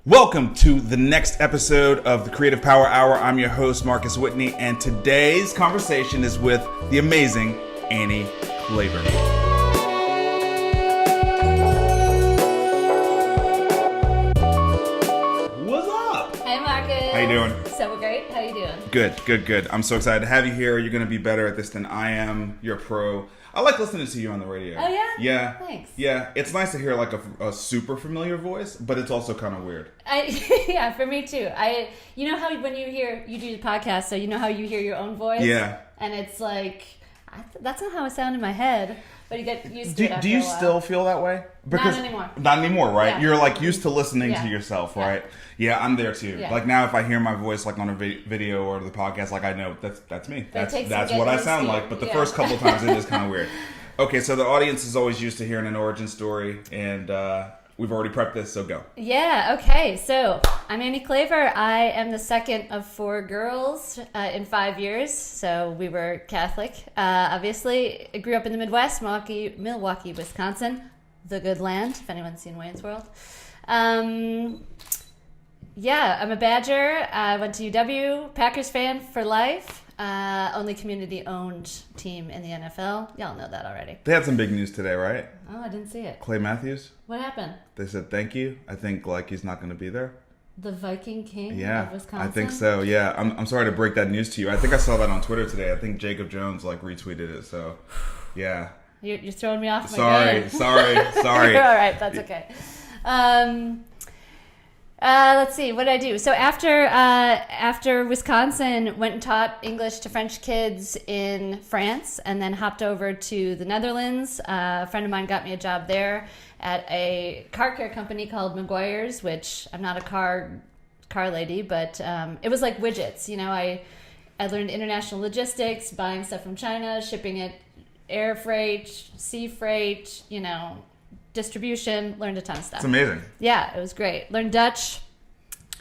Welcome to the next episode of the Creative Power Hour. I'm your host, Marcus Whitney, and today's conversation is with the amazing Annie Klaver. What's up? Hey, Marcus. How you doing? So great. How you doing? Good. I'm so excited to have you here. You're going to be better at this than I am. You're a pro. I like listening to you on the radio. Oh, yeah? Yeah. Thanks. Yeah. It's nice to hear like a super familiar voice, but it's also kind of weird. Yeah, for me too. You know how when you do the podcast, so you know how you hear your own voice? Yeah. And it's like, that's not how it sounded in my head, but you get used to it after Do you a while. still feel that way? Not anymore. Not anymore, right? Yeah. You're like used to listening Yeah. to yourself, Yeah. right? Yeah, I'm there too. Yeah. Like now, if I hear my voice like on a video or the podcast, like I know that's me. But it takes That's some what I getting sound used to. like. But the Yeah. first couple of times, it is kind of weird. Okay, so the audience is always used to hearing an origin story, and we've already prepped this, so go. Yeah, okay. So, I'm Annie Klaver. I am the second of 4 girls in 5 years. So, we were Catholic. Obviously, I grew up in the Midwest, Milwaukee, Wisconsin. The good land, if anyone's seen Wayne's World. Yeah, I'm a Badger. I went to UW, Packers fan for life. Only community-owned team in the NFL. Y'all know that already. They had some big news today, right? Oh, I didn't see it. Clay Matthews. What happened? They said thank you. I think like he's not going to be there. The Viking King Yeah, of Wisconsin? I think so. Yeah, I'm sorry to break that news to you. I think I saw that on Twitter today. I think Jacob Jones like retweeted it. So, yeah. You're throwing me off my game. Sorry. You're all right. That's okay. Let's see. What did I do? So after Wisconsin, went and taught English to French kids in France, and then hopped over to the Netherlands. A friend of mine got me a job there at a car care company called Maguire's, which I'm not a car lady, but it was like widgets. You know, I learned international logistics, buying stuff from China, shipping it, air freight, sea freight, you know, distribution, learned a ton of stuff. It's amazing. Yeah, it was great. Learned Dutch,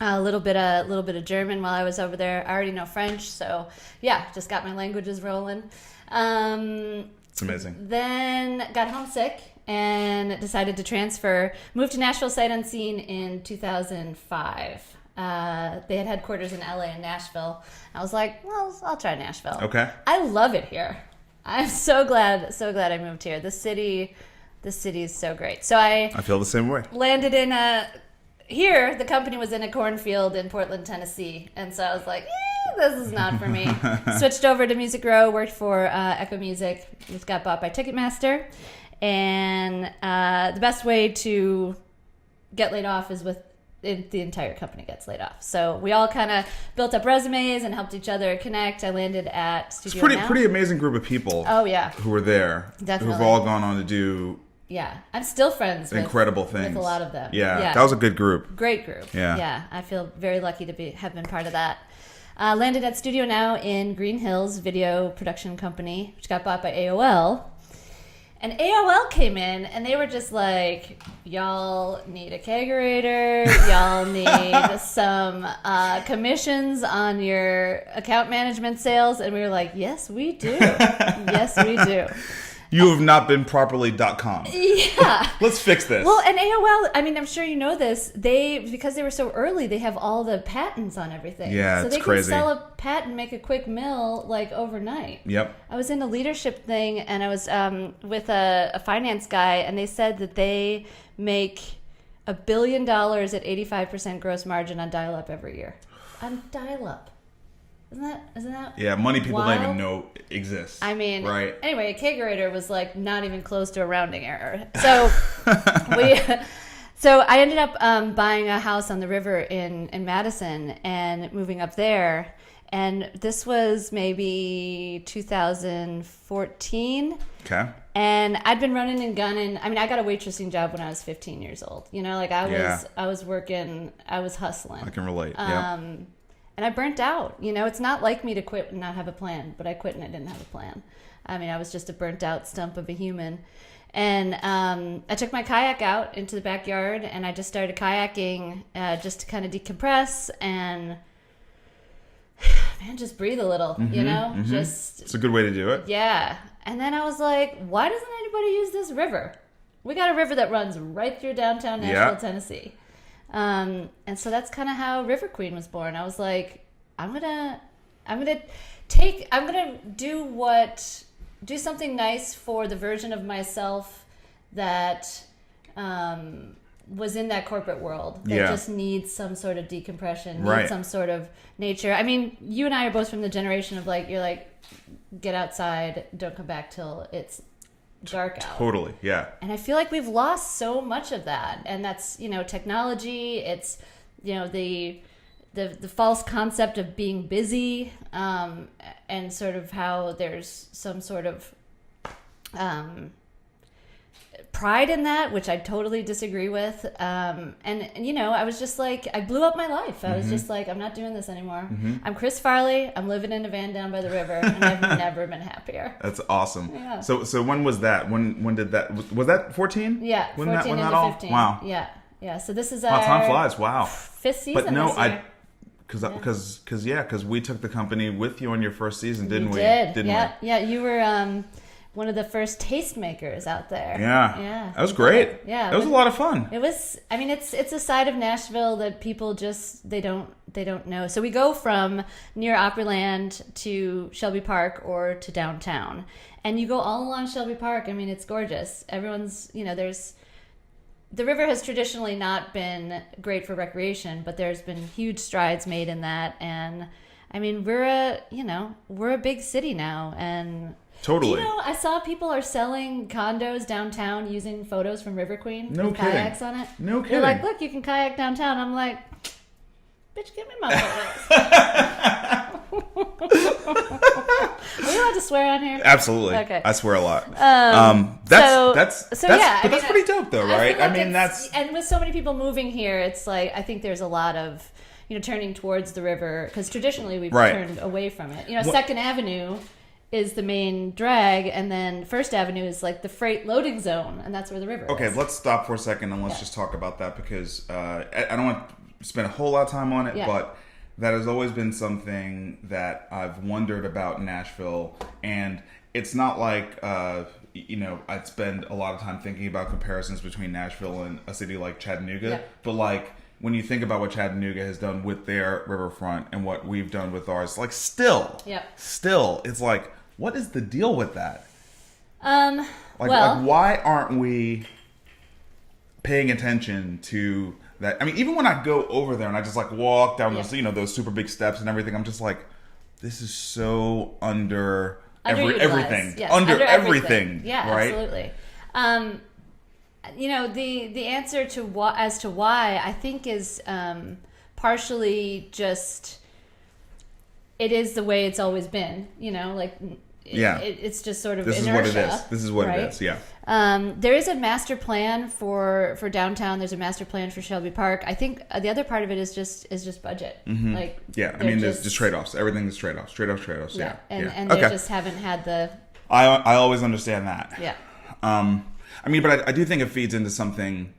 a little bit of German while I was over there. I already know French, so yeah, just got my languages rolling. It's amazing. Then got homesick and decided to transfer. Moved to Nashville sight unseen in 2005. They had headquarters in LA and Nashville. I was like, well, I'll try Nashville. Okay. I love it here. I'm so glad I moved here. The city is so great. So I feel the same way. landed in here the company was in a cornfield in Portland, Tennessee. And so I was like, this is not for me. Switched over to Music Row, worked for Echo Music, which got bought by Ticketmaster. And the best way to get laid off is the entire company gets laid off. So we all kind of built up resumes and helped each other connect. I landed at Studio Now. Pretty amazing group of people. Oh, yeah. Who were there. Definitely. Who've all gone on to do I'm still friends incredible things with a lot of them. Yeah, that was a good group. Great group. Yeah. I feel very lucky to have been part of that. Landed at Studio Now in Green Hills, video production company, which got bought by AOL. And AOL came in, and they were just like, y'all need a kegerator, y'all need some commissions on your account management sales. And we were like, yes, we do. Yes, we do. You have not been properly .com. Yeah. Let's fix this. Well, and AOL, I mean, I'm sure you know this, because they were so early, they have all the patents on everything. Yeah, so it's they crazy. can sell a patent, make a quick mill, like, overnight. Yep. I was in a leadership thing, and I was with a finance guy, and they said that they make $1 billion at 85% gross margin on dial-up every year. On dial-up. Isn't that Yeah, money people wild? don't even know exists. I mean, right. Anyway, a kegerator was like not even close to a rounding error. So so I ended up buying a house on the river in Madison and moving up there. And this was maybe 2014. Okay. And I'd been running and gunning. I mean, I got a waitressing job when I was 15 years old. You know, like I was working, I was hustling. I can relate. Yeah. And I burnt out. You know, it's not like me to quit and not have a plan, but I quit and I didn't have a plan. I mean, I was just a burnt out stump of a human. And I took my kayak out into the backyard and I just started kayaking just to kind of decompress and just breathe a little, you know? Mm-hmm. It's a good way to do it. Yeah. And then I was like, why doesn't anybody use this river? We got a river that runs right through downtown Nashville, Tennessee. And so that's kind of how River Queen was born. I was like, I'm gonna do something nice for the version of myself that was in that corporate world that just needs some sort of decompression, needs some sort of nature. I mean, you and I are both from the generation of like, you're like, get outside, don't come back till it's dark out. Totally, yeah. And I feel like we've lost so much of that. And that's, technology, it's, the false concept of being busy, and sort of how there's some sort of pride in that, which I totally disagree with. And I was just like, I blew up my life. I was just like, I'm not doing this anymore. I'm Chris Farley. I'm living in a van down by the river, and I've never been happier. That's awesome. Yeah. So when was that? When did that? Was that 14? Yeah, 14 into 15. Wow. Yeah. So this is wow, our time flies. Wow. 5th season. But no, this year. because we took the company with you on your first season, didn't we? Didn't we? Yeah, you were one of the first tastemakers out there. Yeah. That was great. Yeah. That was a lot of fun. It was, I mean, it's a side of Nashville that people just, they don't know. So we go from near Opryland to Shelby Park or to downtown. And you go all along Shelby Park. I mean, it's gorgeous. Everyone's, the river has traditionally not been great for recreation, but there's been huge strides made in that. And I mean, we're a big city now, and totally. I saw people are selling condos downtown using photos from River Queen with kayaks on it. No kidding. They're like, look, you can kayak downtown. I'm like, bitch, give me my photos. Are we allowed to swear on here? Absolutely. Okay. I swear a lot. That's pretty dope though, right? I mean, and with so many people moving here, it's like, I think there's a lot of, turning towards the river, because traditionally we've turned away from it. Second Avenue is the main drag, and then First Avenue is like the freight loading zone, and that's where the river is. Okay, let's stop for a second and let's just talk about that, because I don't want to spend a whole lot of time on it, but that has always been something that I've wondered about Nashville, and it's not like I'd spend a lot of time thinking about comparisons between Nashville and a city like Chattanooga, but like when you think about what Chattanooga has done with their riverfront and what we've done with ours, like still, it's like, what is the deal with that? Like why aren't we paying attention to that? I mean, even when I go over there and I just like walk down those, those super big steps and everything, I'm just like, this is so under everything. Yes, under everything. Yeah, right? Absolutely. The answer to why I think is partially just, it is the way it's always been. It's just sort of this inertia. This is what it is. Yeah. There is a master plan for downtown. There's a master plan for Shelby Park. I think the other part of it is just budget. Mm-hmm. I mean, there's just trade-offs. Everything is trade-offs. Yeah. And they just haven't had the. I always understand that. Yeah. I mean, but I do think it feeds into something.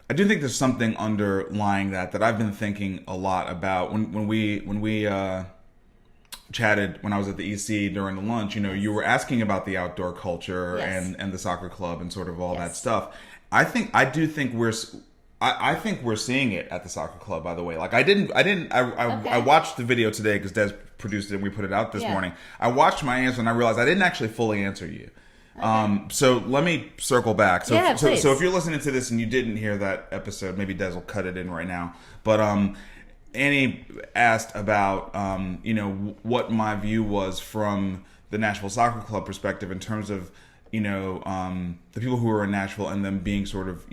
I do think there's something underlying that I've been thinking a lot about when we chatted when I was at the EC during the lunch. You were asking about the outdoor culture and the soccer club and sort of all that stuff. I think we're seeing it at the soccer club, by the way. Like I watched the video today because Des produced it and we put it out this morning. I watched my answer and I realized I didn't actually fully answer you. Okay. So let me circle back. So if you're listening to this and you didn't hear that episode, maybe Des will cut it in right now. But Annie asked about what my view was from the Nashville Soccer Club perspective in terms of the people who are in Nashville and them being sort of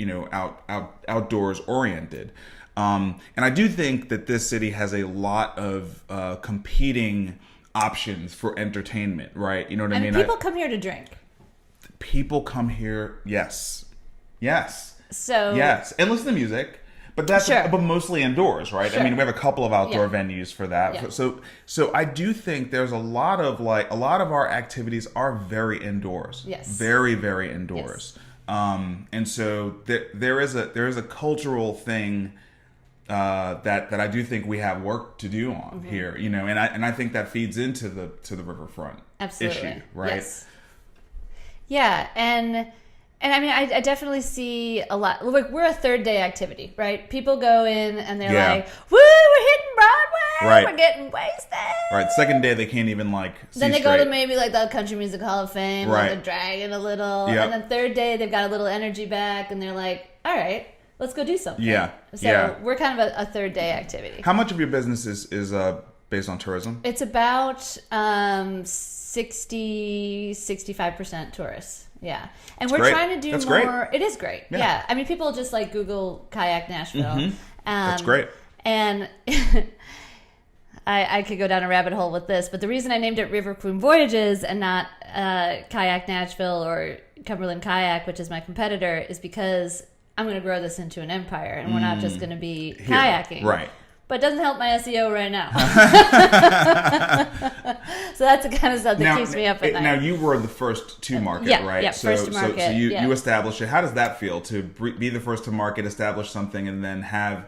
outdoors oriented. And I do think that this city has a lot of competing options for entertainment, right? You know what I mean? People come here to drink. People come here, yes, so and listen to music, but but mostly indoors, right? Sure. I mean, we have a couple of outdoor venues for that. Yeah. So I do think there's a lot of our activities are very indoors, very very indoors, and so there is a cultural thing that I do think we have work to do on here, and I think that feeds into the riverfront issue, right? Yes. Yeah, and And I mean, I definitely see a lot. Like, we're a third day activity, right? People go in and they're like, "Woo, we're hitting Broadway, Right. we're getting wasted." Right. Second day, they can't even like. Then they straight. go to maybe like the Country Music Hall of Fame, Right. like they're dragging a little. Yep. And then third day, they've got a little energy back, and they're like, "All right, let's go do something." Yeah. So Yeah. we're kind of a third day activity. How much of your business is based on tourism? It's about 65% tourists. Yeah. And we're great. trying to do That's more. great. It is great. Yeah. I mean, people just like Google kayak Nashville. That's great. And I could go down a rabbit hole with this, but the reason I named it Queen Voyages and not Kayak Nashville or Cumberland Kayak, which is my competitor, is because I'm going to grow this into an empire, and we're not just going to be kayaking. Right. But it doesn't help my SEO right now. So that's the kind of stuff that keeps me up at night. Now, you were the first to market, right? Yeah, first to market. So you established it. How does that feel to be the first to market, establish something, and then have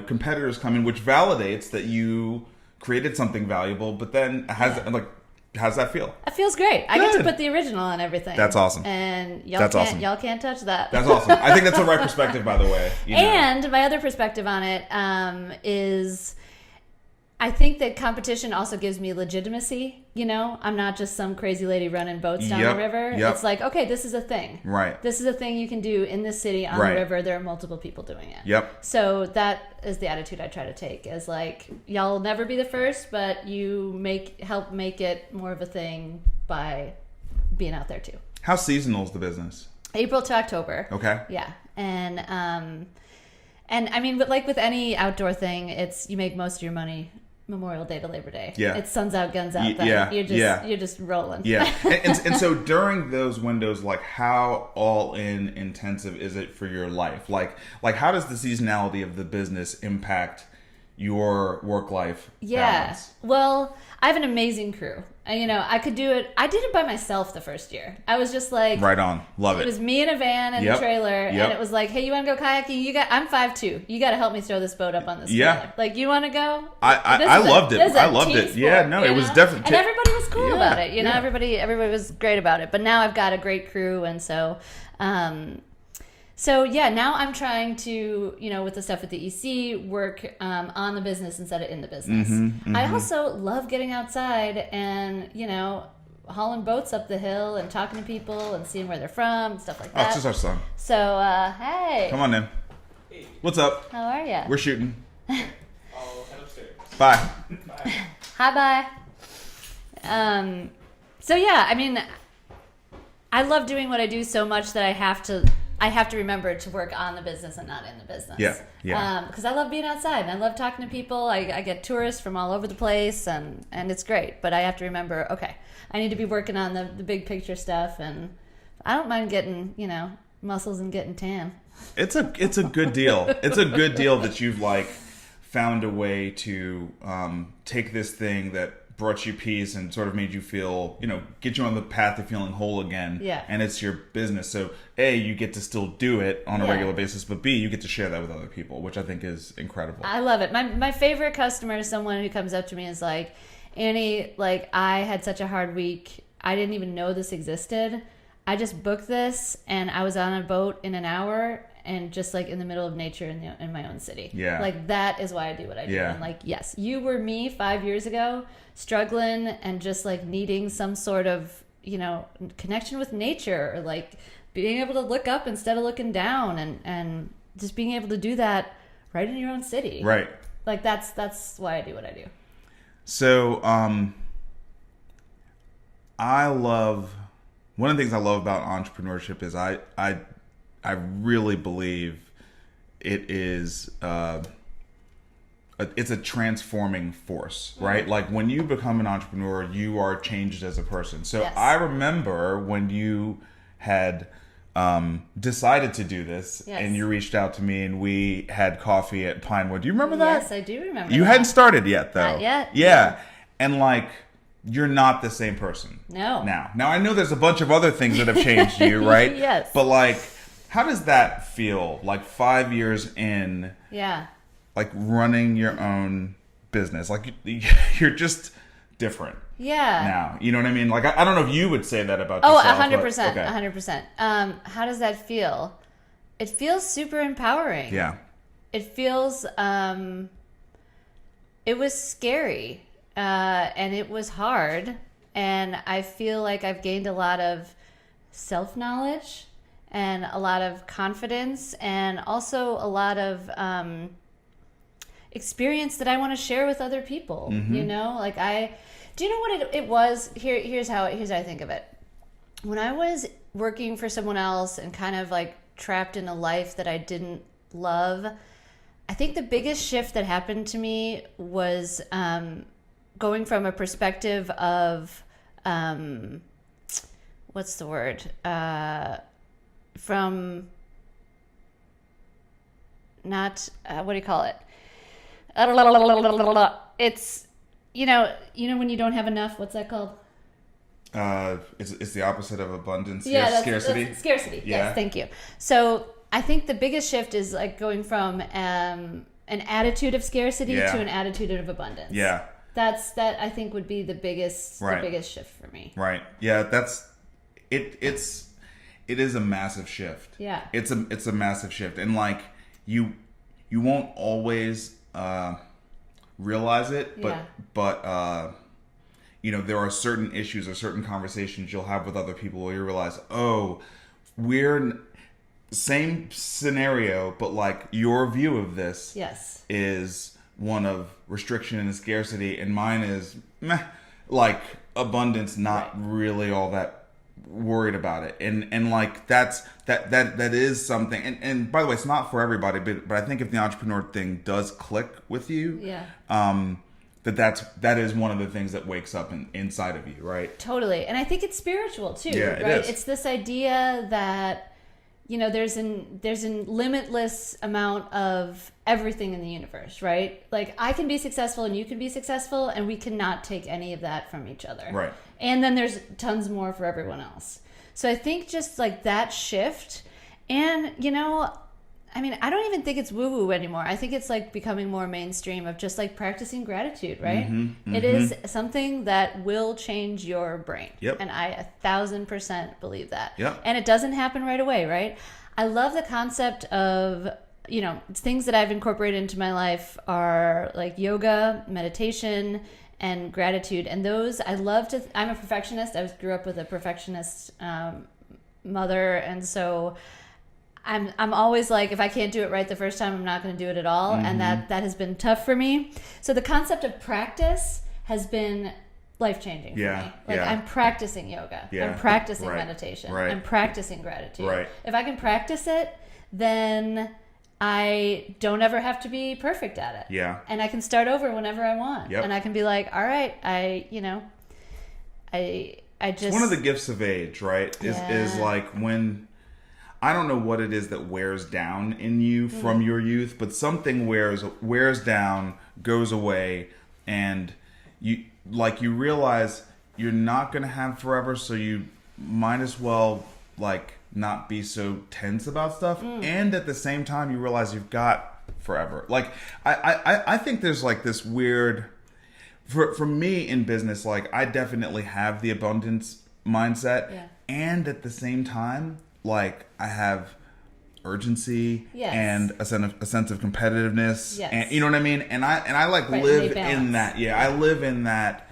competitors come in, which validates that you created something valuable, but then how's that feel? It feels great. I get to put the original on everything. That's awesome. And y'all can't touch that. That's awesome. I think that's the right perspective, by the way. And my other perspective on it is I think that competition also gives me legitimacy. I'm not just some crazy lady running boats down the river. It's like, okay, this is a thing. Right. This is a thing you can do in this city on the river. There are multiple people doing it. Yep. So that is the attitude I try to take, is like, y'all will never be the first, but you help make it more of a thing by being out there too. How seasonal is the business? April to October. Okay. Yeah. And I mean, but like with any outdoor thing, it's you make most of your money Memorial Day to Labor Day. Yeah. It's suns out, guns out. Then. Yeah. You're just rolling. Yeah. and so during those windows, like, how all in intensive is it for your life? Like how does the seasonality of the business impact your work-life balance? Well, I have an amazing crew. I could do it. I did it by myself the first year. I was just like, right on, love it. It was me in a van and a trailer, and it was like, hey, you want to go kayaking? I'm 5'2". You got to help me throw this boat up on this trailer. Like, you want to go? I loved it. I loved it. Sport, yeah, no, it was definitely. And everybody was cool about it. Everybody was great about it. But now I've got a great crew, and so. Now I'm trying to, with the stuff at the EC, work on the business instead of in the business. I also love getting outside and, hauling boats up the hill and talking to people and seeing where they're from and stuff like that. Oh, it's just our son. So, hey. Come on in. Hey. What's up? How are you? We're shooting. I'll head upstairs. Bye. Bye. Hi, bye. I mean, I love doing what I do so much that I have to remember to work on the business and not in the business. Yeah. Because I love being outside and I love talking to people. I get tourists from all over the place and it's great. But I have to remember, okay, I need to be working on the big picture stuff, and I don't mind getting, muscles and getting tan. It's a good deal. It's a good deal that you've found a way to take this thing that brought you peace and sort of made you feel, get you on the path of feeling whole again. Yeah. And it's your business. So A, you get to still do it on a regular basis, but B, you get to share that with other people, which I think is incredible. I love it. My favorite customer is someone who comes up to me and is like, Annie, I had such a hard week. I didn't even know this existed. I just booked this and I was on a boat in an hour and just in the middle of nature in my own city. Yeah. That is why I do what I do. Yeah. And yes, you were me 5 years ago, struggling and just needing some sort of, connection with nature, or being able to look up instead of looking down, and just being able to do that right in your own city. Right. That's why I do what I do. So, one of the things I love about entrepreneurship is I really believe it is it's a transforming force, right? When you become an entrepreneur, you are changed as a person. So Yes. I remember when you had decided to do this, Yes. and you reached out to me and we had coffee at Pinewood. Do you remember that? Yes, I do remember. You that. hadn't started yet, though. Not yet. Yeah. And you're not the same person. No. Now I know there's a bunch of other things that have changed you, right? Yes. But how does that feel? 5 years in, Yeah. running your own business, you're just different Yeah. now. You know what I mean? Like, I don't know if you would say that about Oh, yourself. 100%. Okay. 100%. How does that feel? It feels super empowering. Yeah. It feels, it was scary, and it was hard. And I feel like I've gained a lot of self-knowledge and a lot of confidence and also a lot of experience that I want to share with other people. Mm-hmm. You know, like do you know what it was? Here's how I think of it. When I was working for someone else and kind of like trapped in a life that I didn't love, I think the biggest shift that happened to me was going from a perspective of what's the word? From not what do you call it? It's you know when you don't have enough. What's that called? It's the opposite of abundance. Yeah, Scarcity. That's scarcity. Yeah. Yes, thank you. So I think the biggest shift is like going from an attitude of scarcity to an attitude of abundance. Yeah. That I think would be the biggest shift for me. Right. Yeah. That's it. It is a massive shift. Yeah. It's a massive shift, and like you won't always realize it, but there are certain issues or certain conversations you'll have with other people where you realize, oh, we're same scenario, but like your view of this is one of restriction and scarcity, and mine is like abundance, not really all that worried about it. And like that is something, and by the way, it's not for everybody, but I think if the entrepreneur thing does click with you, that is one of the things that wakes up inside of you, right? Totally. And I think it's spiritual too, right? It is. It's this idea that there's an limitless amount of everything in the universe, right? Like I can be successful and you can be successful, and we cannot take any of that from each other. Right. And then there's tons more for everyone else. So I think just like that shift, and I don't even think it's woo-woo anymore. I think it's like becoming more mainstream of just like practicing gratitude, right? Mm-hmm. It is something that will change your brain. Yep. And I 1,000% believe that. Yep. And it doesn't happen right away, right? I love the concept of, things that I've incorporated into my life are like yoga, meditation, and gratitude. And those, I'm a perfectionist. I grew up with a perfectionist mother. And so I'm always like, if I can't do it right the first time, I'm not going to do it at all. Mm-hmm. And that has been tough for me. So the concept of practice has been life-changing for me. Like I'm practicing yoga. I'm practicing meditation. I'm practicing gratitude. Right. If I can practice it, then I don't ever have to be perfect at it. Yeah. And I can start over whenever I want. Yep. And I can be like, all right, I just... It's one of the gifts of age, right? Is like when... I don't know what it is that wears down in you from your youth, but something wears down, goes away, and you realize you're not going to have forever, so you might as well like not be so tense about stuff. And at the same time, you realize you've got forever. Like I think there's like this weird for me in business. Like I definitely have the abundance mindset, and at the same time, like I have urgency and a sense of competitiveness, and you know what I mean. And I like live in that. Yeah, I live in that.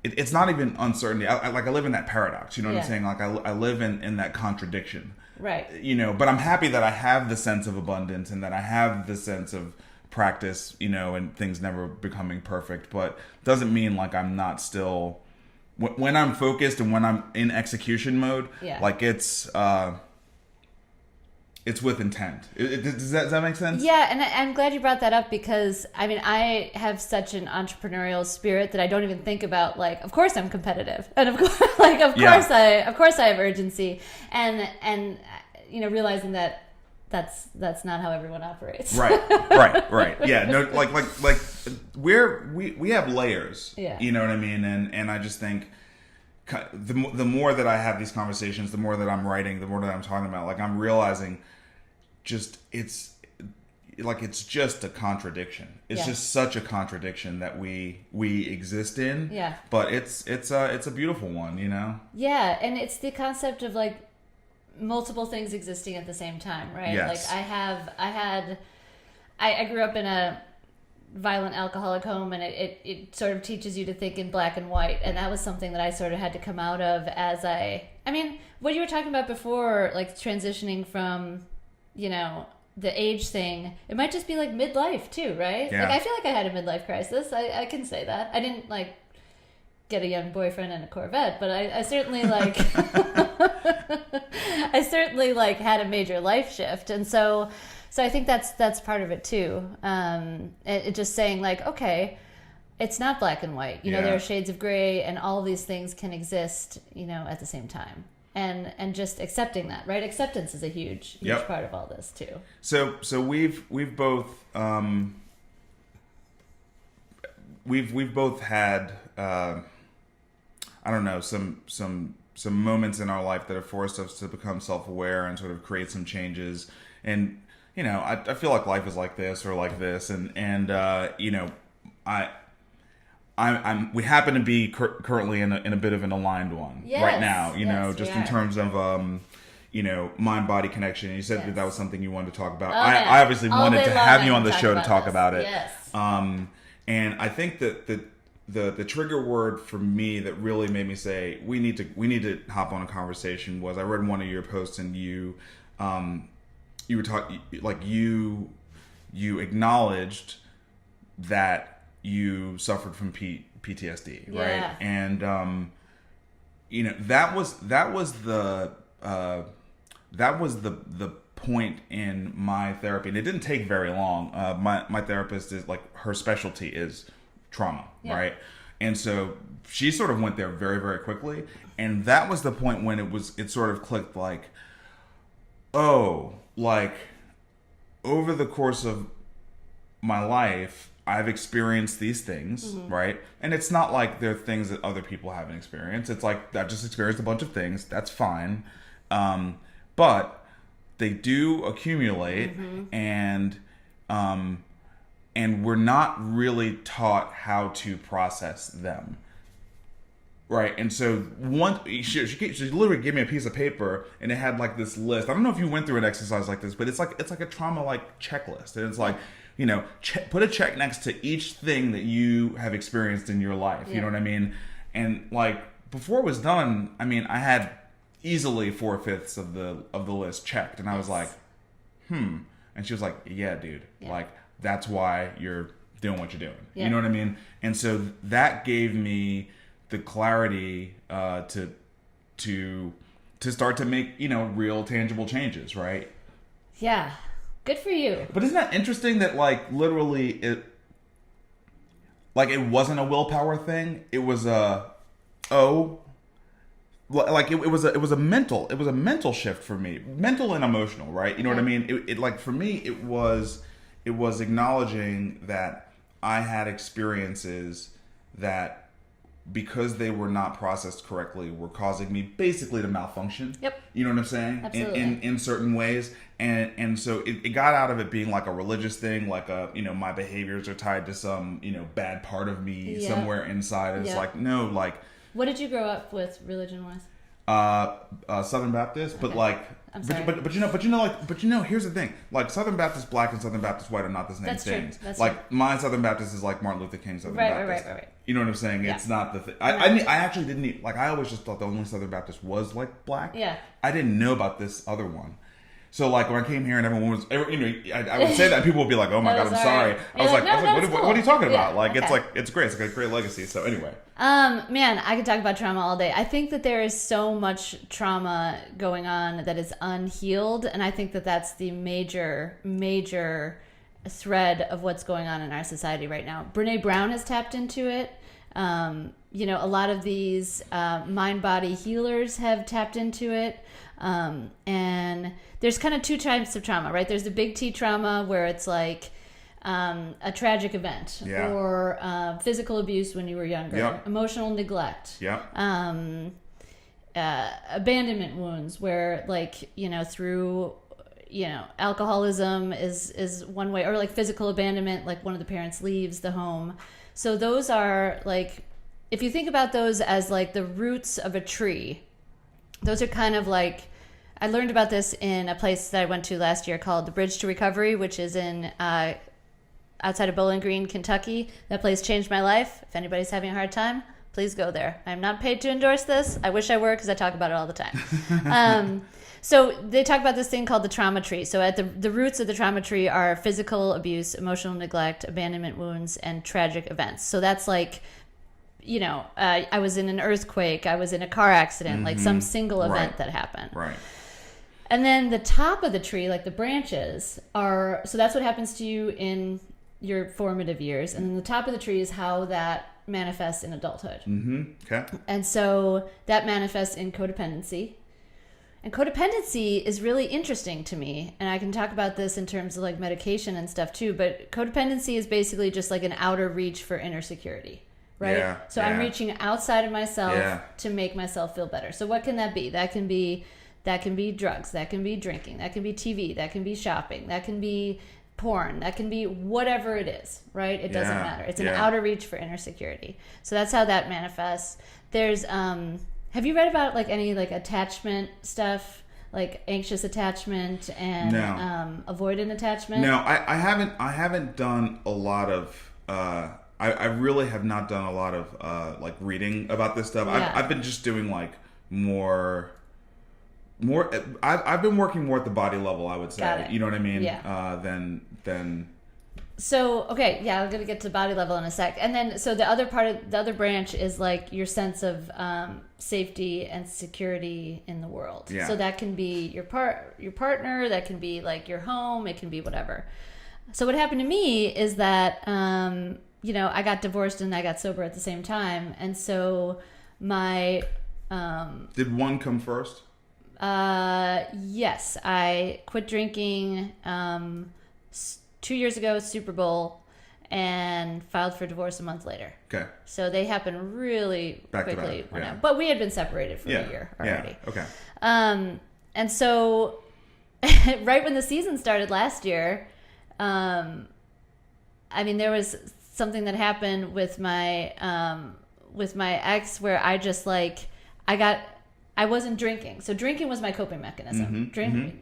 It's not even uncertainty. I live in that paradox. You know what I'm saying? Like I live in that contradiction. Right. But I'm happy that I have the sense of abundance and that I have the sense of practice. And things never becoming perfect, but doesn't mean like I'm not still. When I'm focused and when I'm in execution mode, like it's with intent. Does that make sense? Yeah, and I'm glad you brought that up because I have such an entrepreneurial spirit that I don't even think about like, of course I'm competitive, and of course I have urgency, and realizing that that's not how everyone operates. Right. Yeah, no, like we have layers. Yeah. You know what I mean? And I just think the more that I have these conversations, the more that I'm writing, the more that I'm talking about, like I'm realizing just like it's just a contradiction. It's just such a contradiction that we exist in. Yeah. But it's a beautiful one, you know? Yeah, and it's the concept of like multiple things existing at the same time, right? Yes. Like I grew up in a violent alcoholic home, and it sort of teaches you to think in black and white, and that was something that I sort of had to come out of as I mean, what you were talking about before, like transitioning from, you know, the age thing, it might just be like midlife too, right? Yeah. Like I feel like I had a midlife crisis. I can say that. I didn't like get a young boyfriend and a Corvette, but I certainly like I certainly like had a major life shift, and so I think that's part of it too. It just saying like, okay, it's not black and white. You know, there are shades of gray, and all of these things can exist, you know, at the same time. And just accepting that, right? Acceptance is a huge part of all this too. So we've both we've both had I don't know, some moments in our life that have forced us to become self-aware and sort of create some changes. And you know, I feel like life is like this or like this, and you know, we happen to be currently in a bit of an aligned one right now, you know, just in terms of, you know, mind-body connection. You said that was something you wanted to talk about. I obviously wanted to have you on the show to talk about it. Yes. And I think that the trigger word for me that really made me say, we need to hop on a conversation was, I read one of your posts, and you were talking, like you acknowledged that you suffered from PTSD, right? And you know, that was the point in my therapy, and it didn't take very long. My therapist is like, her specialty is trauma, right? And so she sort of went there very, very quickly, and that was the point when it sort of clicked, like, oh, like over the course of my life, I've experienced these things, right? And it's not like they're things that other people haven't experienced. It's like, I've just experienced a bunch of things. That's fine. But they do accumulate, and we're not really taught how to process them. Right, and so she literally gave me a piece of paper, and it had like this list. I don't know if you went through an exercise like this, but it's like a trauma like checklist, and it's like, you know, put a check next to each thing that you have experienced in your life. You know what I mean? And like, before it was done, I mean, I had easily 4/5 of the list checked, and I was like, and she was like, yeah, dude, like that's why you're doing what you're doing. You know what I mean? And so that gave me the clarity to start to make, you know, real tangible changes, right? Yeah. Good for you. But isn't that interesting that like literally it wasn't a willpower thing? It was it was a mental shift for me, mental and emotional, right? You know what I mean? It like, for me, it was acknowledging that I had experiences that, because they were not processed correctly, were causing me basically to malfunction. Yep. You know what I'm saying? Absolutely. In certain ways. And so it got out of it being like a religious thing, like you know, my behaviors are tied to some, you know, bad part of me somewhere inside. And it's like, no, like. What did you grow up with religion-wise? Southern Baptist, but like, I'm sorry. but you know, here's the thing. Like, Southern Baptist black and Southern Baptist white are not the same things. That's like, my Southern Baptist is like Martin Luther King Southern Baptist. Right. You know what I'm saying? Yeah. It's not the thing. I actually didn't, like, I always just thought the only Southern Baptist was like black. Yeah. I didn't know about this other one. So like, when I came here and everyone was, you know, I would say that and people would be like, "Oh my God, I'm sorry." I was like, "What are you talking about?" Like, it's like, it's great. It's like a great legacy. So anyway. Man, I could talk about trauma all day. I think that there is so much trauma going on that is unhealed, and I think that that's the major thread of what's going on in our society right now. Brene Brown has tapped into it. You know, a lot of these mind-body healers have tapped into it. And there's kind of two types of trauma, right? There's the big T trauma, where it's like a tragic event, or physical abuse when you were younger, emotional neglect, abandonment wounds, where, like, you know, through, alcoholism is one way, or like physical abandonment, like one of the parents leaves the home. So those are like, if you think about those as like the roots of a tree, those are kind of like, I learned about this in a place that I went to last year called the Bridge to Recovery, which is in outside of Bowling Green, Kentucky. That place changed my life. If anybody's having a hard time, please go there. I'm not paid to endorse this. I wish I were, because I talk about it all the time. So they talk about this thing called the trauma tree. So at the roots of the trauma tree are physical abuse, emotional neglect, abandonment wounds, and tragic events. So that's like, I was in an earthquake, I was in a car accident, like some single event that happened. Right. And then the top of the tree, like the branches, are, so that's what happens to you in your formative years. And then the top of the tree is how that manifests in adulthood. Okay. And so that manifests in codependency. And codependency is really interesting to me. And I can talk about this in terms of like medication and stuff too. But codependency is basically just like an outer reach for inner security, right? Yeah, so I'm reaching outside of myself to make myself feel better. So what can that be? That can be drugs, that can be drinking, that can be TV, that can be shopping, that can be porn, that can be whatever it is, right? It doesn't matter. It's an outer reach for inner security. So that's how that manifests. There's have you read about like any like attachment stuff, like anxious attachment and avoidant attachment? No, I haven't done a lot of I really have not done a lot of like reading about this stuff. I've been just doing like more I've been working more at the body level, I would say. You know what I mean? Yeah. Than So, okay, yeah, I'm going to get to body level in a sec. And then, so the other branch is like your sense of safety and security in the world. Yeah. So that can be your partner, that can be like your home, it can be whatever. So what happened to me is that, I got divorced and I got sober at the same time. And so my... Did one come first? Yes, I quit drinking 2 years ago, Super Bowl, and filed for divorce a month later. Okay. So they happened really quickly. But we had been separated for a year already. Yeah. Okay. And so right when the season started last year, there was something that happened with my ex where I just like, I wasn't drinking. So drinking was my coping mechanism.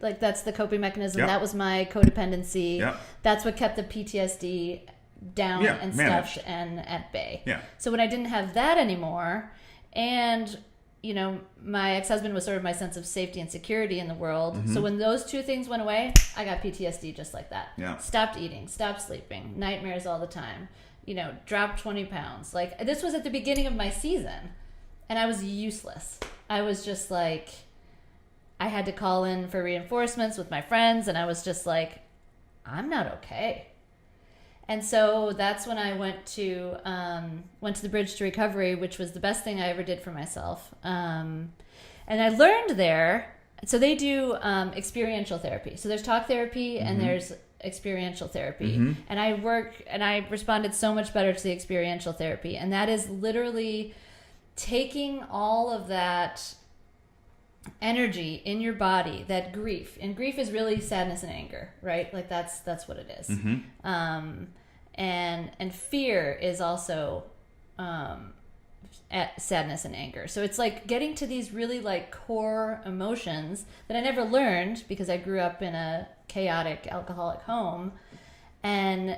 Like that's the coping mechanism. Yep. That was my codependency. Yep. That's what kept the PTSD down and stuffed and at bay. Yeah. So when I didn't have that anymore, and my ex-husband was sort of my sense of safety and security in the world. So when those two things went away, I got PTSD just like that. Yeah. Stopped eating, stopped sleeping, nightmares all the time. Dropped 20 pounds. Like this was at the beginning of my season. And I was useless. I was just like, I had to call in for reinforcements with my friends, and I was just like, I'm not okay. And so that's when I went to the Bridge to Recovery, which was the best thing I ever did for myself. And I learned there. So they do experiential therapy. So there's talk therapy and there's experiential therapy. And I responded so much better to the experiential therapy, and that is literally taking all of that energy in your body, that grief, and grief is really sadness and anger, right? Like that's what it is. And fear is also sadness and anger. So it's like getting to these really like core emotions that I never learned because I grew up in a chaotic alcoholic home, and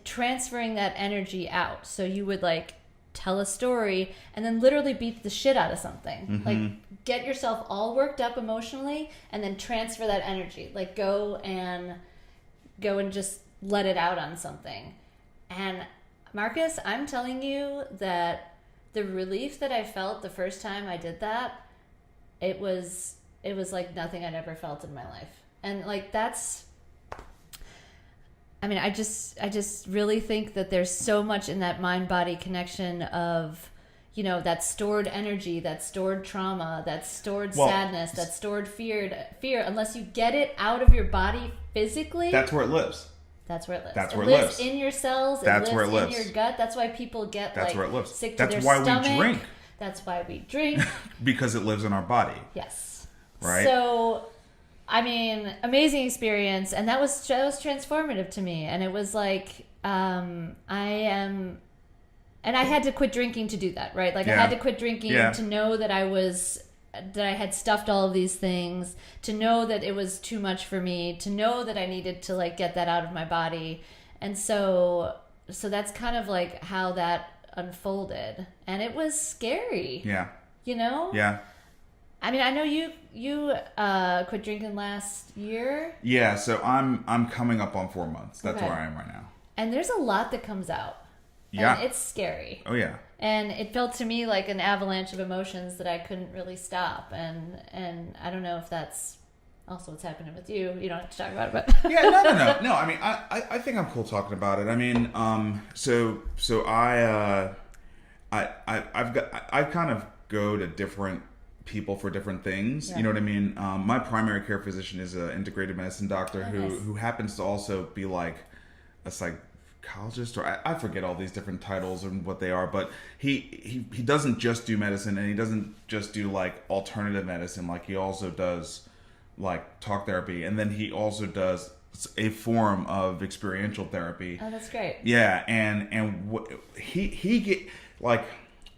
transferring that energy out. So you would like tell a story and then literally beat the shit out of something. Like get yourself all worked up emotionally and then transfer that energy. Like go and just let it out on something. And Marcus, I'm telling you that the relief that I felt the first time I did that, it was like nothing I'd ever felt in my life. And like I just really think that there's so much in that mind-body connection of, that stored energy, that stored trauma, that stored sadness, that stored fear. Unless you get it out of your body physically. That's where it lives. That's where it lives. That's where it it lives. In your cells. That's it where it lives lives. in your gut. That's why people get That's where it lives. sick to That's their why stomach. we drink. That's why we drink. Because it lives in our body. Yes. Right? So I mean, amazing experience, and that was transformative to me. And it was like, and I had to quit drinking to do that, right? Like I had to quit drinking to know that I had stuffed all of these things, to know that it was too much for me, to know that I needed to like get that out of my body. And so that's kind of like how that unfolded, and it was scary. Yeah. You know? Yeah. I mean, I know you quit drinking last year. Yeah, so I'm coming up on 4 months. That's Okay. where I am right now. And there's a lot that comes out. Yeah. And it's scary. Oh yeah. And it felt to me like an avalanche of emotions that I couldn't really stop. And I don't know if that's also what's happening with you. You don't have to talk about it, but Yeah, no. I mean, I think I'm cool talking about it. I mean, so I kind of go to different people for different things. Yeah. You know what I mean? My primary care physician is an integrated medicine doctor nice. who happens to also be like a psychologist, or I forget all these different titles and what they are, but he doesn't just do medicine, and he doesn't just do like alternative medicine. Like he also does like talk therapy, and then he also does a form of experiential therapy. Oh, that's great. Yeah, and he get like,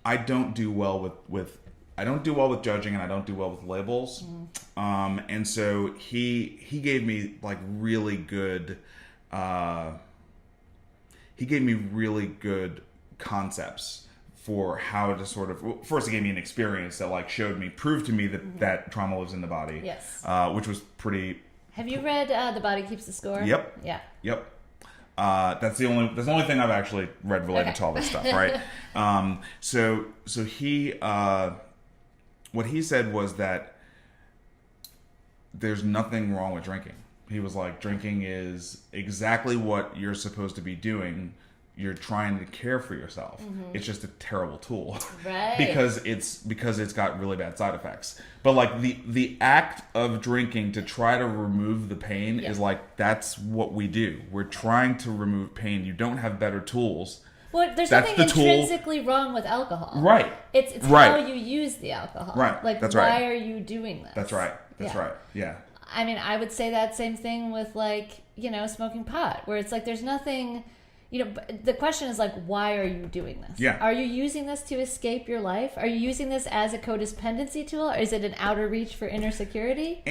I don't do well with judging, and I don't do well with labels. And so he gave me like really good concepts for how to sort of, first he gave me an experience that like proved to me that trauma lives in the body. Yes. Which was pretty. Have you read The Body Keeps the Score? Yep. Yeah. Yep. That's the only thing I've actually read related to all this stuff, right? So he, what he said was that there's nothing wrong with drinking. He was like, drinking is exactly what you're supposed to be doing. You're trying to care for yourself. It's just a terrible tool, Right. because it's got really bad side effects. But like the act of drinking to try to remove the pain is like, that's what we do. We're trying to remove pain. You don't have better tools. Well, there's That's nothing the tool. intrinsically wrong with alcohol. Right. It's Right. how you use the alcohol. Right. Like, That's why right. are you doing this? That's right. Yeah. Right. Yeah. I mean, I would say that same thing with like, smoking pot, where it's like there's nothing, but the question is like, why are you doing this? Yeah. Are you using this to escape your life? Are you using this as a codependency tool? Or is it an outer reach for inner security?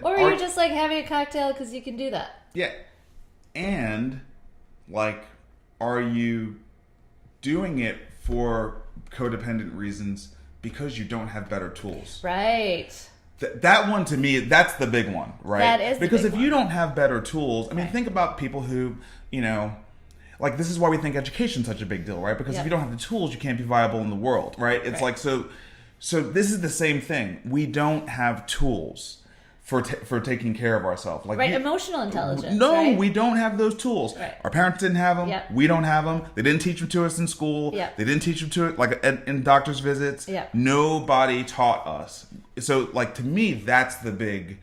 Or are you just like having a cocktail because you can do that? Yeah. And like, are you doing it for codependent reasons because you don't have better tools? Right. That one, to me, that's the big one, right? That is the because big if you one. don't have better tools, I mean, think about people who, like, this is why we think education's such a big deal, right? Because if you don't have the tools, you can't be viable in the world, right? It's like, so this is the same thing. We don't have tools for taking care of ourselves. Like, Right, emotional intelligence. No, right? we don't have those tools. Right. Our parents didn't have them. Yep. We don't have them. They didn't teach them to us in school. Yep. They didn't teach them to it like in doctor's visits. Yep. Nobody taught us. So, like, to me, that's the big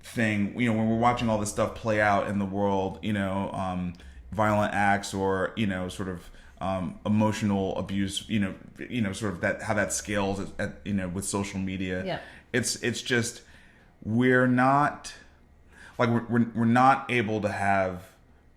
thing. When we're watching all this stuff play out in the world, violent acts or sort of emotional abuse, sort of that, how that scales with social media. Yeah. It's just, we're not able to have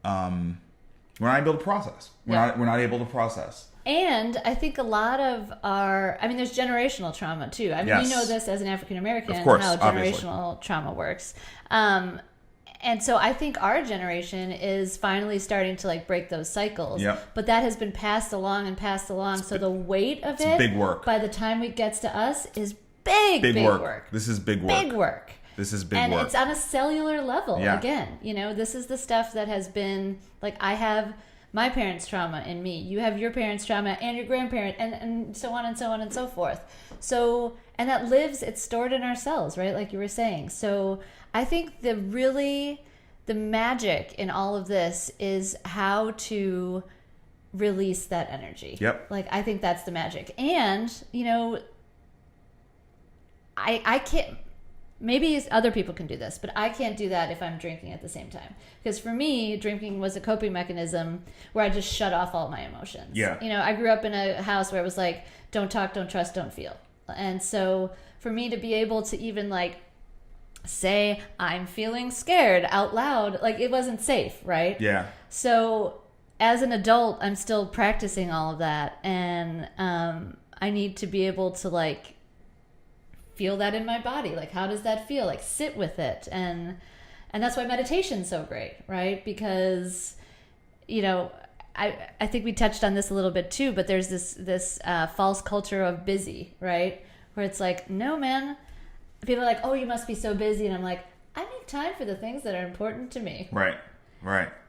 we're not able to process. We're not able to process. And I think a lot of there's generational trauma too. I mean, Yes. you know this as an African American, Of course, how obviously. generational trauma works. And so I think our generation is finally starting to like break those cycles. Yep. But that has been passed along. So the weight of it, big work. by the time it gets to us, is big work. This is big work. Big work. This is big And work. it's on a cellular level. Yeah. Again, this is the stuff that has been like, I have my parents' trauma in me. You have your parents' trauma and your grandparents, and so on and so on and so forth. So, and that lives, it's stored in our cells, right? Like you were saying. So I think the magic in all of this is how to release that energy. Yep. Like, I think that's the magic. And, I can't, maybe other people can do this, but I can't do that if I'm drinking at the same time. Because for me, drinking was a coping mechanism where I just shut off all my emotions. Yeah. I grew up in a house where it was like, don't talk, don't trust, don't feel. And so for me to be able to even like say I'm feeling scared out loud. Like, it wasn't safe, right? Yeah. So as an adult, I'm still practicing all of that, and I need to be able to like feel that in my body. Like, how does that feel? Like, sit with it, and that's why meditation's so great, right? Because, you know, I think we touched on this a little bit too, but there's this false culture of busy, right? Where it's like, no, man. People are like, oh, you must be so busy. And I'm like, I make time for the things that are important to me. Right.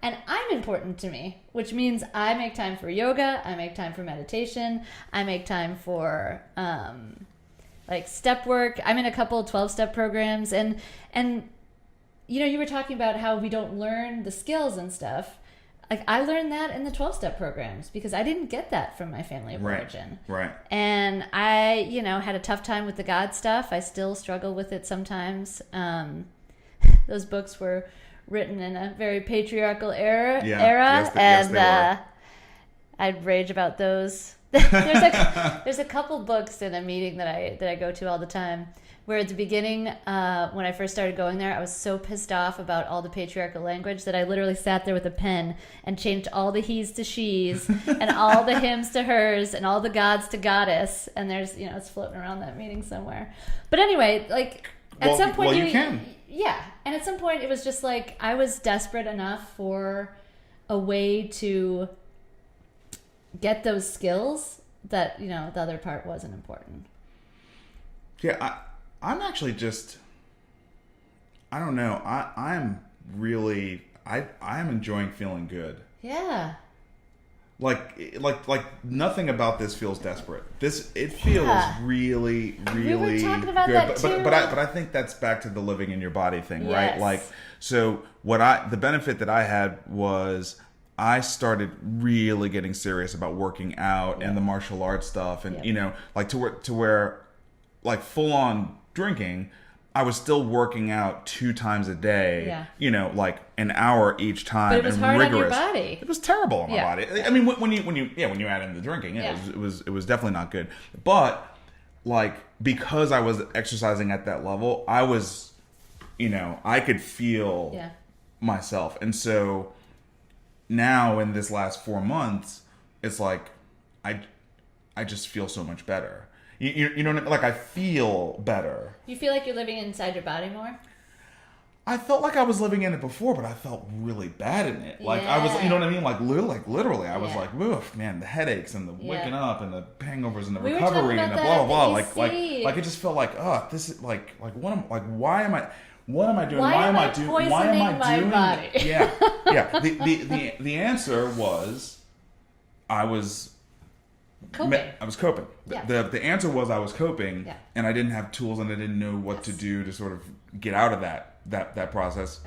And I'm important to me, which means I make time for yoga. I make time for meditation. I make time for like step work. I'm in a couple 12-step programs. And you know, you were talking about how we don't learn the skills and stuff. Like, I learned that in the 12-step programs because I didn't get that from my family of origin. Right. And I, you know, had a tough time with the God stuff. I still struggle with it sometimes. Those books were written in a very patriarchal era, yes, they were. I'd rage about those. There's a couple books in a meeting that I go to all the time, where at the beginning, when I first started going there, I was so pissed off about all the patriarchal language that I literally sat there with a pen and changed all the he's to she's and all the hims to hers and all the gods to goddess. And there's, you know, it's floating around that meeting somewhere. But anyway, like, at some point you can. Yeah. And at some point it was just like, I was desperate enough for a way to get those skills that, you know, the other part wasn't important. Yeah, I'm actually just, I don't know. I'm really, I am enjoying feeling good. Yeah. Like nothing about this feels desperate. It feels really, really we were talking about good. that too. But I think that's back to the living in your body thing, right? Yes. Like, so the benefit that I had was I started really getting serious about working out and the martial arts stuff, and you know, like to where like full on drinking, I was still working out 2 times a day. Yeah. You know, like an hour each time. But it was and hard rigorous. on your body. It was terrible on my body. I mean, when you add in the drinking, it was definitely not good. But like, because I was exercising at that level, I was, you know, I could feel myself, and so now in this last 4 months, it's like I just feel so much better. You know what I mean? Like, I feel better. You feel like you're living inside your body more? I felt like I was living in it before, but I felt really bad in it. Like, I was, you know what I mean? Like, literally, I was like, oof, man, the headaches and the waking up and the hangovers and the recovery and the blah, blah, blah. Like, it just felt like, oh, this is like, what am I doing? Why am I doing my body? Yeah. The answer was, I was coping. Yeah. The answer was I was coping, and I didn't have tools, and I didn't know what to do to sort of get out of that process.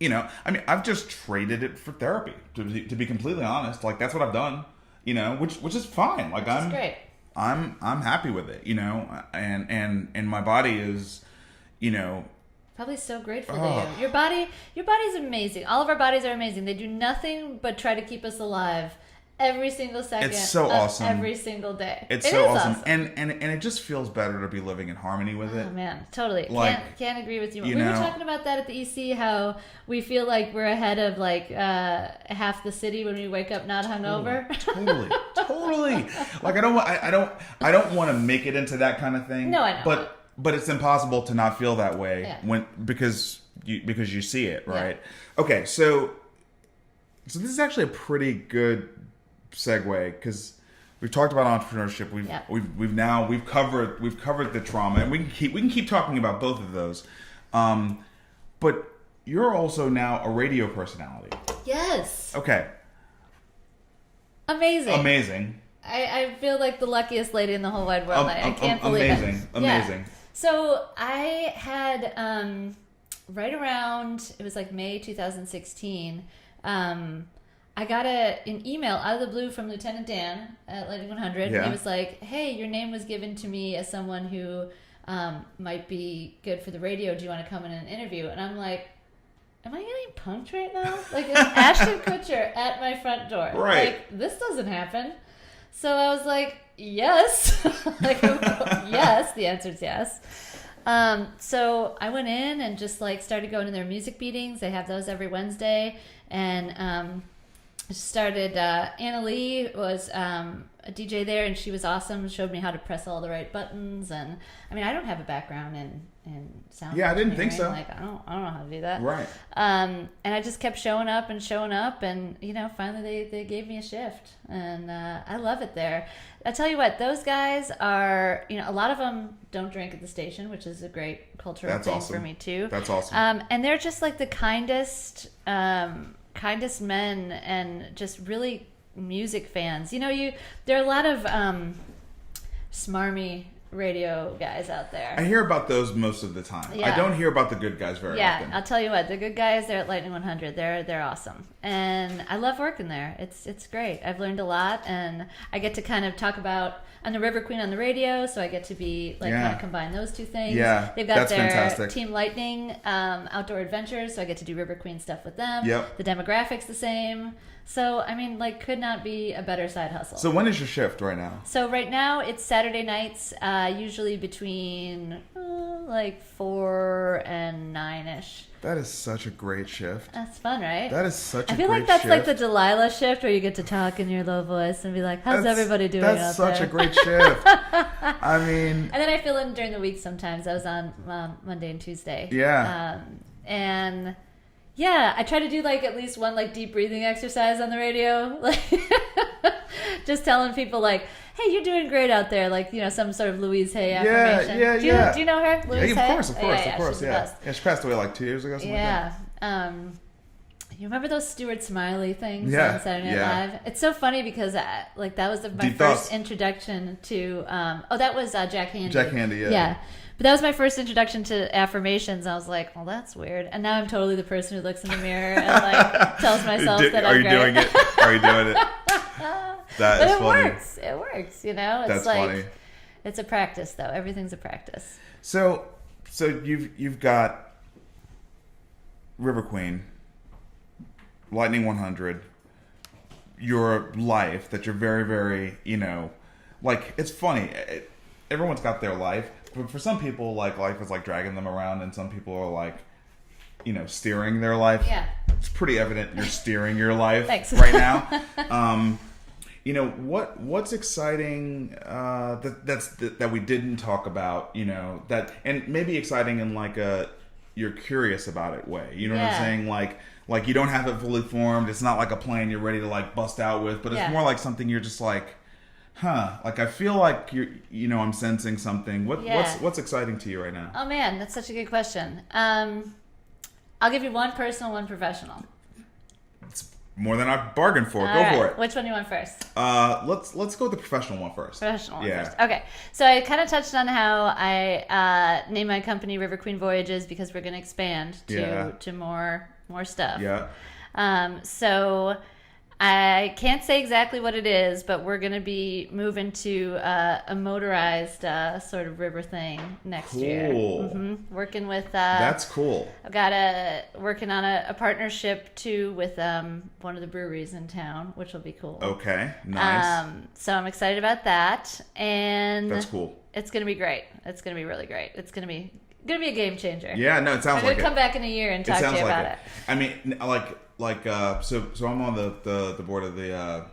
You know, I mean, I've just traded it for therapy, to be completely honest. Like, that's what I've done. You know, which is fine. Like, Which is great. I'm happy with it. You know, and my body is, you know, probably so grateful to you. Your body's amazing. All of our bodies are amazing. They do nothing but try to keep us alive every single second. It's so awesome. Every single day. It's so awesome. And it just feels better to be living in harmony with it. Oh man, totally. Like, can't agree with you more. You we know, were talking about that at the EC, how we feel like we're ahead of like half the city when we wake up not hungover. Totally. Like, I don't want to make it into that kind of thing. No, I know. But it's impossible to not feel that way because you see it, right? Yeah. Okay, so this is actually a pretty good segue, because we've talked about entrepreneurship. We've covered the trauma, and we can keep talking about both of those. But you're also now a radio personality. Yes. Okay. Amazing. I feel like the luckiest lady in the whole wide world. I can't believe it. Amazing. So I had right around, it was like May 2016. I got an email out of the blue from Lieutenant Dan at Lightning 100. Yeah. He was like, hey, your name was given to me as someone who might be good for the radio. Do you want to come in an interview? And I'm like, am I getting punked right now? Like, it's Ashton Kutcher at my front door. Right. Like, this doesn't happen. So I was like, yes. Like, yes, the answer is yes. So I went in and just like started going to their music meetings. They have those every Wednesday, and started. Anna Lee was a DJ there, and she was awesome. Showed me how to press all the right buttons, and I mean, I don't have a background in sound. Yeah, I didn't think so. Like I don't know how to do that. Right. And I just kept showing up, and finally they gave me a shift, and I love it there. I tell you what, those guys are, a lot of them don't drink at the station, which is a great cultural thing for me too. That's awesome. And they're just like the kindest men, and just really music fans. There are a lot of smarmy radio guys out there. I hear about those most of the time. Yeah. I don't hear about the good guys very often. Yeah, I'll tell you what, the good guys, they're at Lightning 100. They're awesome, and I love working there. It's great. I've learned a lot, and I get to kind of talk about. I'm the River Queen on the radio, so I get to be kind of combine those two things. Yeah, they've got that's their fantastic. Team Lightning outdoor adventures, so I get to do River Queen stuff with them. Yep. The demographics the same. So, I mean, could not be a better side hustle. So when is your shift right now? So right now it's Saturday nights, usually between 4 and 9-ish. That is such a great shift. That's fun, right? That is such a great shift. I feel like that's like the Delilah shift where you get to talk in your low voice and be like, how's everybody doing out there? That's such a great shift. I mean... And then I fill in during the week sometimes. I was on Monday and Tuesday. Yeah. And... yeah, I try to do at least one deep breathing exercise on the radio, just telling people hey, you're doing great out there, some sort of Louise Hay affirmation. Do you know her, Louise Hay? Of course, of course. She's the best. Yeah, she passed away 2 years ago. Something like that. You remember those Stuart Smiley things Yeah, on Saturday Night yeah. Live? It's so funny because that was my Deep first thoughts. introduction to. That was Jack Handy. Jack Handy, yeah. Yeah. But that was my first introduction to affirmations. I was like, well, that's weird. And now I'm totally the person who looks in the mirror and tells myself that I'm great. Are you doing it? Are you doing it? That is funny. Works. It works, It's That's funny. It's a practice, though. Everything's a practice. So you've got River Queen, Lightning 100, your life that you're very, very, it's funny. Everyone's got their life, but for some people, life is dragging them around, and some people are steering their life. Yeah. It's pretty evident you're steering your life Thanks. right now. What's exciting that we didn't talk about, that, and maybe exciting in you're curious about it way. You know what I'm saying? Like you don't have it fully formed. It's not like a plan you're ready to bust out with, but it's more like something you're just I feel like I'm sensing something. What's exciting to you right now? Oh, man, that's such a good question. I'll give you one personal, one professional. It's more than I bargained for. All Go right. for it. Which one do you want first? Let's go with the professional one first. Professional one first. Okay. So I kind of touched on how I named my company River Queen Voyages because we're going to expand to more stuff. Yeah. So I can't say exactly what it is, but we're going to be moving to a motorized sort of river thing next year. Cool. Working with... That's cool. I've got working on a partnership, too, with one of the breweries in town, which will be cool. Okay, nice. So I'm excited about that. And that's cool. It's going to be great. It's going to be really great. It's going to be a game changer. Yeah, no, it sounds like it. I'm going to come back in a year and talk to you about it. I mean, so I'm on the board of the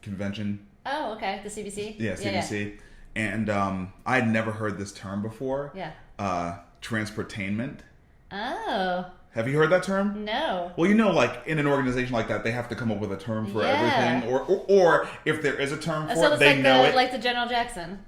convention. Oh, okay. The CBC? Yeah, CBC. Yeah. And I had never heard this term before. Yeah. Transportainment. Oh. Have you heard that term? No. Well, in an organization like that, they have to come up with a term for everything. Or if there is a term for it, they know it. Like the General Jackson.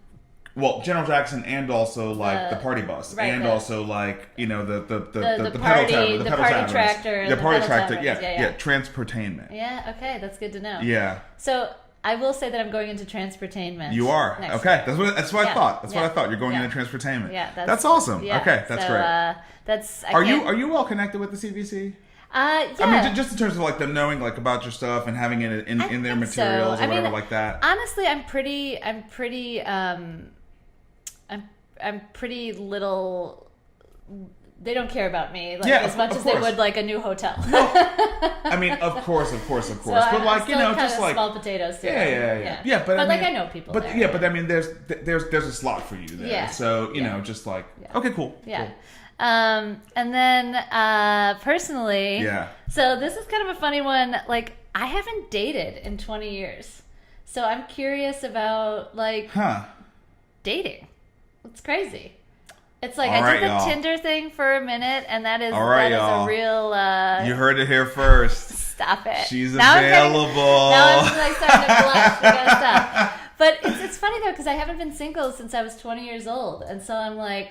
Well, General Jackson, and also the party bus, right, and also the party, pedal the party tractor, the party tractor, yeah, transportainment. Yeah, okay, that's good to know. Yeah. So I will say that I'm going into transportainment. You are okay. Year. That's what I thought. That's what I thought. You're going into transportainment. Yeah, that's awesome. Yeah. Okay, that's great. Are you well connected with the CBC? Yeah. I mean, just in terms of them knowing about your stuff and having it in their materials or whatever like that. Honestly, I'm pretty little they don't care about me like Yeah, as much of as they course. would like a new hotel. I mean, of course. So But like, still just kind of like small potatoes too. Yeah, but I like mean, I know people. But there. but I mean, there's a slot for you there. Yeah. So you know, just like okay, cool. Yeah. Cool. And then personally, Yeah. So this is kind of a funny one. Like I haven't dated in 20 years, so I'm curious about like dating. It's crazy. It's like All I did right, the y'all. Tinder thing for a minute, and that is All right, that is y'all. a real. You heard it here first. Stop it. She's Now available. now I'm like starting to blush. We gotta stop. But it's funny though because I haven't been single since I was 20 years old, and so I'm like,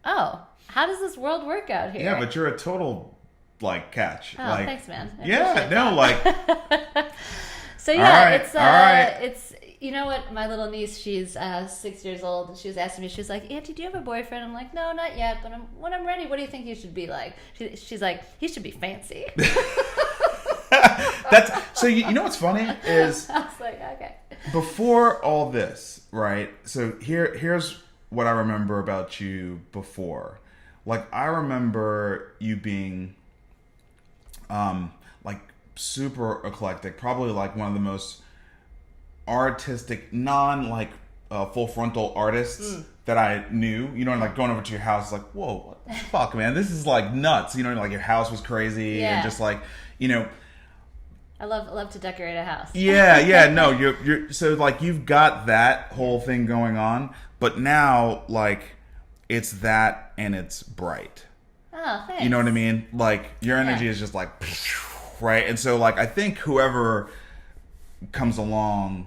oh, how does this world work out here? Yeah, but you're a total like catch. Oh, like, thanks, man. I yeah, appreciate no, that. like. So yeah, All right, it's all right. it's you know what, my little niece, she's 6 years old, and she was asking me, she was like, Auntie, do you have a boyfriend? I'm like, no, not yet, but when I'm ready, what do you think he should be like? She's like, he should be fancy. That's so. You know what's funny is I was like, okay. before all this, right? So here's what I remember about you before. Like I remember you being, like super eclectic, probably like one of the most artistic, non like full frontal artists that I knew. You know, and like going over to your house, like, whoa, what the fuck, man, this is like nuts. You know, like your house was crazy, and just like, you know. I love to decorate a house. Yeah, no, you're so like you've got that whole thing going on, but now like it's that and it's bright. Oh, thanks. You know what I mean? Like your energy is just like right, and so like I think whoever comes along,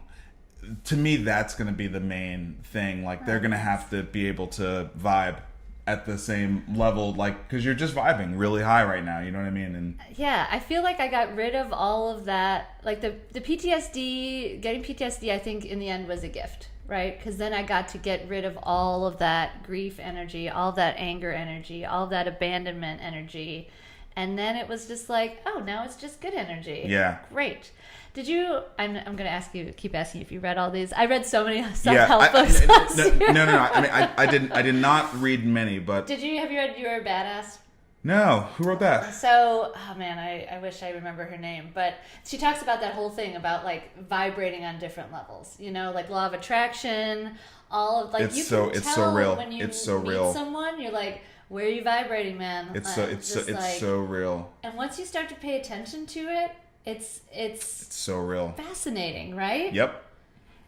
to me that's going to be the main thing. Like they're going to have to be able to vibe at the same level, like because you're just vibing really high right now. You know what I mean? And yeah, I feel like I got rid of all of that. Like the PTSD, getting PTSD, I think in the end was a gift, right? Because then I got to get rid of all of that grief energy, all of that anger energy, all of that abandonment energy. And then it was just like, oh, now it's just good energy. Yeah. Great. Did you, I'm going to keep asking you if you read all these. I read so many self-help books. No. I mean, I did not read many, but have you read You're a Badass? no. Who wrote that? So, oh man, I wish I remember her name, but she talks about that whole thing about like vibrating on different levels, you know, like law of attraction, all of like It's you so- can it's tell so real. when you It's so meet real. someone, you're like, where are you vibrating, man? It's Just so real. And once you start to pay attention to it, it's It's so real. fascinating, right? Yep.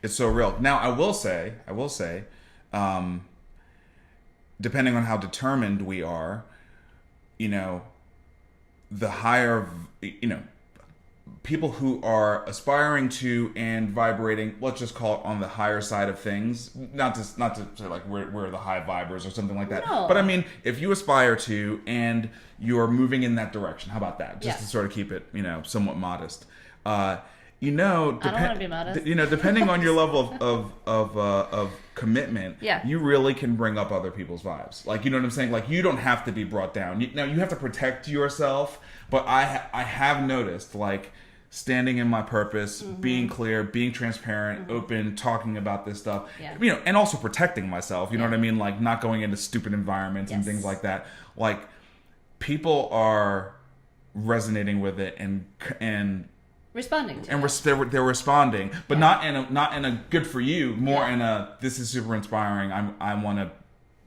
It's so real. Now, I will say, depending on how determined we are, you know, the higher, you know, people who are aspiring to and vibrating, let's just call it on the higher side of things, not to say like we're the high vibers or something like that. No. But I mean, if you aspire to and you're moving in that direction, how about that? Just to sort of keep it, you know, somewhat modest. You know, I don't want to be modest. you know, depending on your level of commitment, you really can bring up other people's vibes. Like, you know what I'm saying? Like, you don't have to be brought down. Now, you have to protect yourself, but I have noticed, like, standing in my purpose, being clear, being transparent, open, talking about this stuff, you know, and also protecting myself, you know what I mean? Like, not going into stupid environments and things like that. Like, people are resonating with it and Responding to and it. they're responding, but not in a good for you, more in a this is super inspiring. I want to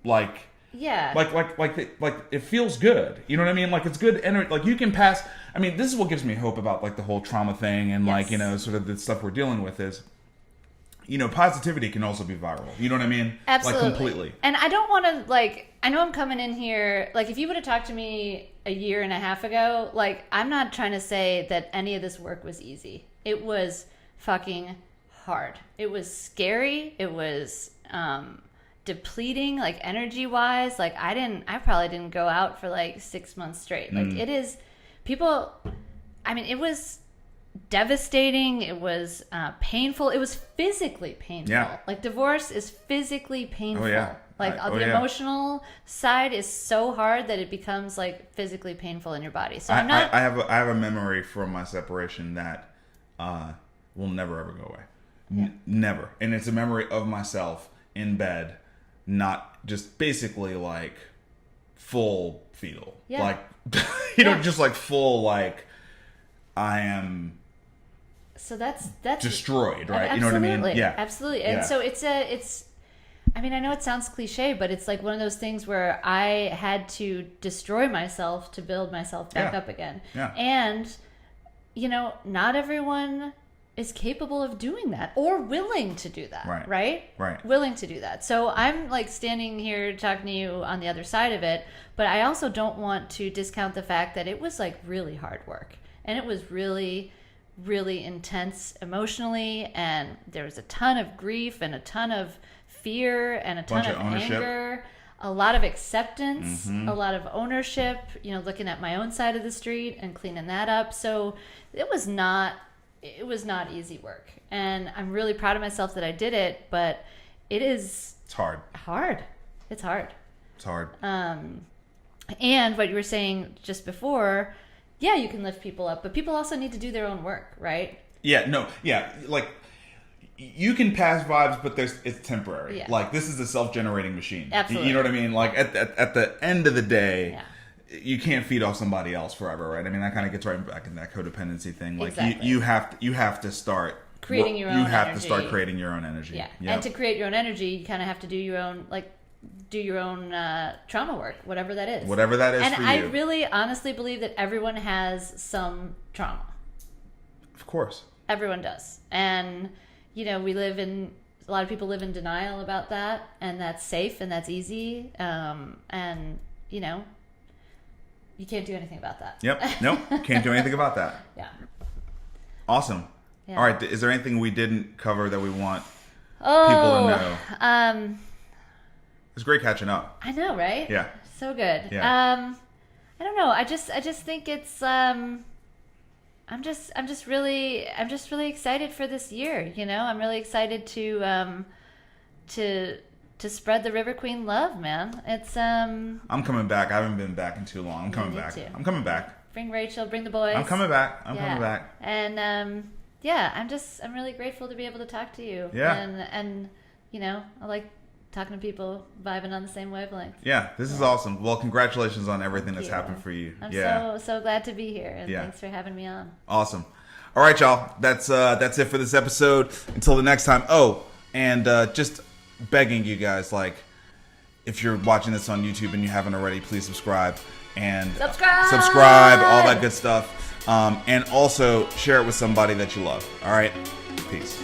like it feels good. You know what I mean? Like it's good energy. Like you can pass. I mean, this is what gives me hope about like the whole trauma thing and like, you know, sort of the stuff we're dealing with is, you know, positivity can also be viral. You know what I mean? Absolutely. Like completely. And I don't want to like, I know I'm coming in here, like if you would have talked to me a year and a half ago, like I'm not trying to say that any of this work was easy. It was fucking hard. It was scary. It was depleting, like energy wise. Like I probably didn't go out for like 6 months straight. Like it is, people, I mean, it was devastating. It was painful. It was physically painful. Yeah. Like divorce is physically painful. Oh, yeah. Like the emotional side is so hard that it becomes like physically painful in your body. So I'm not. I have a memory from my separation that will never ever go away. Never. And it's a memory of myself in bed, not just basically like full fetal. Yeah. Like, just like full, like, I am so that's destroyed, right? Absolutely. You know what I mean? Yeah. Absolutely. And so it's I mean, I know it sounds cliche, but it's like one of those things where I had to destroy myself to build myself back up again. Yeah. And, not everyone is capable of doing that or willing to do that. Right? Willing to do that. So I'm like standing here talking to you on the other side of it, but I also don't want to discount the fact that it was like really hard work. And it was really, really intense emotionally. And there was a ton of grief and a ton of fear and a ton of anger, a lot of acceptance, a lot of ownership, looking at my own side of the street and cleaning that up. So it was not easy work. And I'm really proud of myself that I did it, but it's hard. It's hard. And what you were saying just before, you can lift people up, but people also need to do their own work, right? Like, you can pass vibes, but it's temporary. Yeah. Like, this is a self-generating machine. Absolutely. You know what I mean? Like, at the end of the day, you can't feed off somebody else forever, right? I mean, that kind of gets right back in that codependency thing. Like, exactly. you have to start creating your own energy. You have to start creating your own energy. Yeah. Yep. And to create your own energy, you kind of have to do your own trauma work, whatever that is. Whatever that is and for you. I really honestly believe that everyone has some trauma. Of course. Everyone does. And, a lot of people live in denial about that, and that's safe and that's easy. And, you can't do anything about that. Yep. Nope. Can't do anything about that. Yeah. Awesome. Yeah. All right. Is there anything we didn't cover that we want people to know? It's great catching up. I know, right? Yeah. So good. Yeah. I don't know. I just think it's I'm just really excited for this year, I'm really excited to spread the River Queen love, man. It's I'm coming back. I haven't been back in too long. I'm coming back. Too. I'm coming back. Bring Rachel, bring the boys. I'm coming back. I'm coming back. And I'm really grateful to be able to talk to you. Yeah. And I like talking to people vibing on the same wavelength. Yeah, this is awesome. Well, congratulations on everything that's happened for you. I'm so glad to be here, and thanks for having me on. Awesome. All right, y'all. That's it for this episode. Until the next time. Oh, and just begging you guys, like, if you're watching this on YouTube and you haven't already, please subscribe and subscribe, all that good stuff. And also share it with somebody that you love. All right, peace.